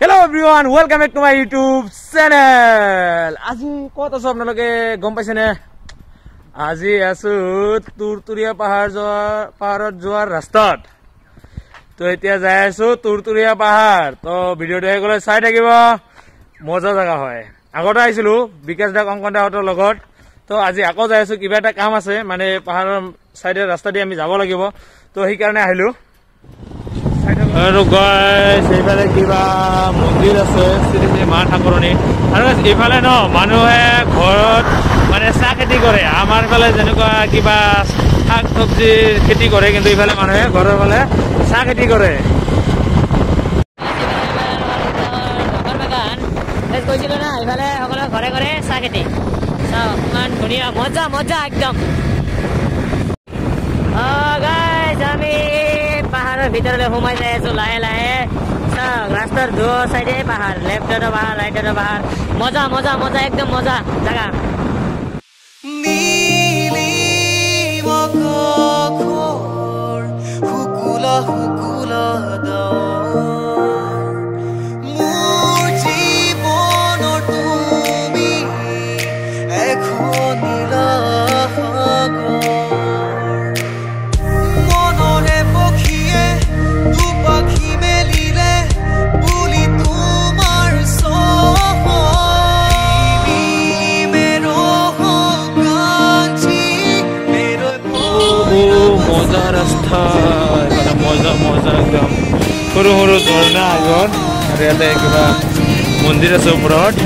Hello everyone, welcome back to my YouTube channel. আজি কত আছো আপোনালোকে গম পাইছে নে? আজি আছো তুৰতুৰিয়া পাহাৰত যোৱাৰ ৰাস্তাত। তো এতিয়া যাই আছো তুৰতুৰিয়া পাহাৰ। তো ভিডিওটো হেগলে চাই থাকিব, মজা জায়গা হয়। আগতে আইছিলো বিকাশ দা কংকন দাহঁতৰ লগত। তো আজি আকৌ যাই আছো, কিবা এটা কাম আছে, মানে পাহাৰৰ সাইডে ৰাস্তা দি আমি যাব লাগিব। তো সেই কাৰণে আহিলো। আৰু গাইস এইফালে কিবা মন্দিৰ আছে, শ্ৰী শ্ৰী মা ঠাকুৰণী। আৰু এইফালে ন মানুহে ঘৰত মানে চাহ খেতি কৰে। আমাৰ ফালে যেনেকুৱা কিবা শাক চব্জিৰ খেতি কৰে, কিন্তু এইফালে মানুহে ঘৰৰ ফালে চাহ খেতি কৰে। কৈছিলো না এইফালে সকলো ঘৰে ঘৰে চাহ খেতি। ইমান ধুনীয়া, মজা মজা একদম। আমি পাহাৰৰ ভিতৰলৈ সোমাই যাই আছো লাহে লাহে। চাওক ৰাস্তাৰ দু চাইডে পাহাৰ, লেফ্টতো পাহাৰ, ৰাইটতো পাহাৰ। মজা মজা মজা একদম মজা জাগা। মজা মজা একদম সৰু সৰু ঝৰ্ণা আগত, আৰু ইয়াতে কিবা মন্দিৰ আছে ওপৰত।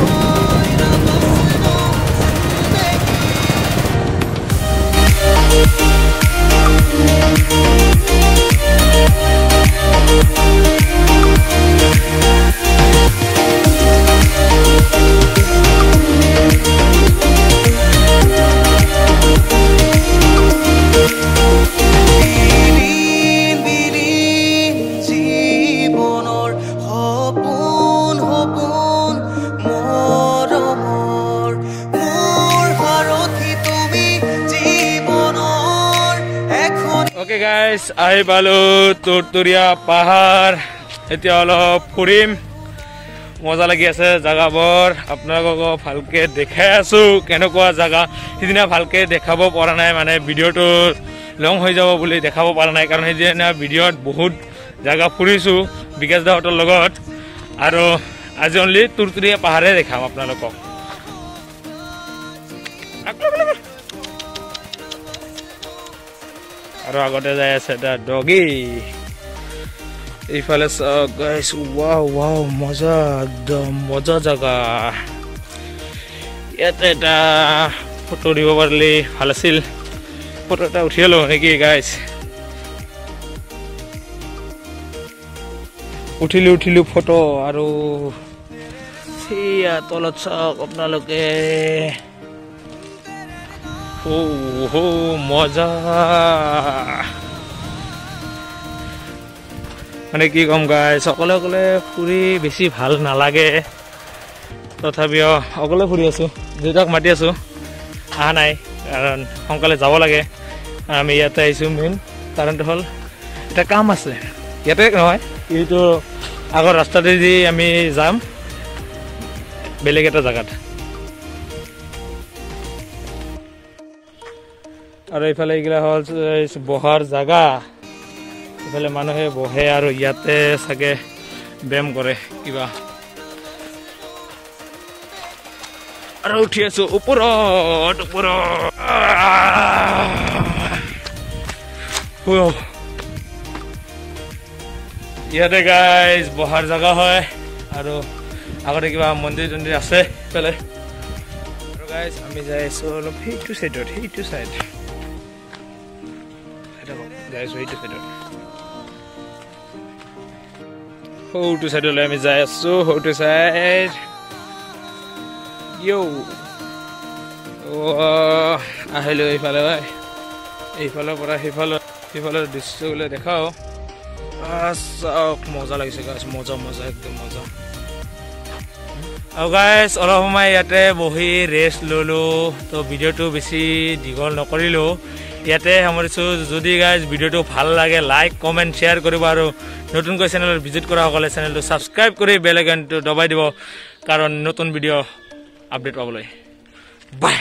Okay guys, আহি পালো তুৰতুৰিয়া পাহাৰ। এতিয়া অলপ ফুৰিম, মজা লাগি আছে জাগাবোৰ। আপোনালোকক ভালকে দেখাই আছো কেনেকুৱা জাগা। সিদিনা ভালকে দেখাব পৰা নাই, মানে ভিডিঅ'টো লং হৈ যাব বুলি দেখাব পৰা নাই, কাৰণ সেইদিনা ভিডিঅ'ত বহুত জাগা ফুৰিছো বিকাশ দাহঁতৰ লগত। আৰু আজি অনলি তুৰতুৰিয়া পাহাৰে দেখাম আপোনালোকক। আৰু আগতে যাই আছে এটা ডগি। এইফালে চাওক গাইস, ওৱাও ওৱাও মজা, একদম মজা জাগা। ইয়াতে এটা ফটো দিব পাৰিলে ভাল আছিল। ফটো এটা উঠি লওঁ নেকি গাইস? উঠিলো ফটো। আৰু সেয়া তলত চাওক আপোনালোকে, মজা। মানে কি কম গাইস, অকলে অকলে ফুৰি বেছি ভাল নালাগে। তথাপিও অকলে ফুৰি আছো, দেউতাক মাতি আছো, অহা নাই কাৰণ সোনকালে যাব লাগে। আমি ইয়াতে আহিছো, মেইন কাৰণটো হ'ল এটা কাম আছে। ইয়াতে নহয়, এইটো আগৰ ৰাস্তাতেদি আমি যাম বেলেগ এটা জেগাত। আৰু এইফালে এইগিলা হ'ল বহাৰ জাগা। এইফালে মানুহে বহে আৰু ইয়াতে চাগে ব্যায়াম কৰে কিবা। আৰু উঠি আছো ওপৰত। ইয়াতে গাইজ বহাৰ জাগা হয়, আৰু আগতে কিবা মন্দিৰ চন্দিৰ আছে এইফালে। আৰু গাইজ আমি যাই আছো অলপ সেইটো চাইডত, সেইটো চাইড সৌটো চাইডলৈ আমি যাই আছো। সৌটো চাইড আহিলো এইফালে। এইফালৰ পৰা সিফালৰ দৃশ্যবিলাক দেখাও। চাওক মজা লাগিছে গাইছ, মজা মজা একদম মজা। আৰু গাইছ অলপ সময় ইয়াতে বহি ৰেষ্ট ললো। তো ভিডিঅ'টো বেছি দীঘল নকৰিলো, ইয়াতে সামৰিছোঁ যদি গাইজ ভিডিঅ'টো ভাল লাগে লাইক কমেণ্ট শ্বেয়াৰ কৰিব আৰু নতুনকৈ চেনেলত ভিজিট কৰা সকলে চেনেলটো ছাবস্ক্ৰাইব কৰি বেল আইকনটো দবাই দিব কাৰণ নতুন ভিডিঅ' আপডেট পাবলৈ বাই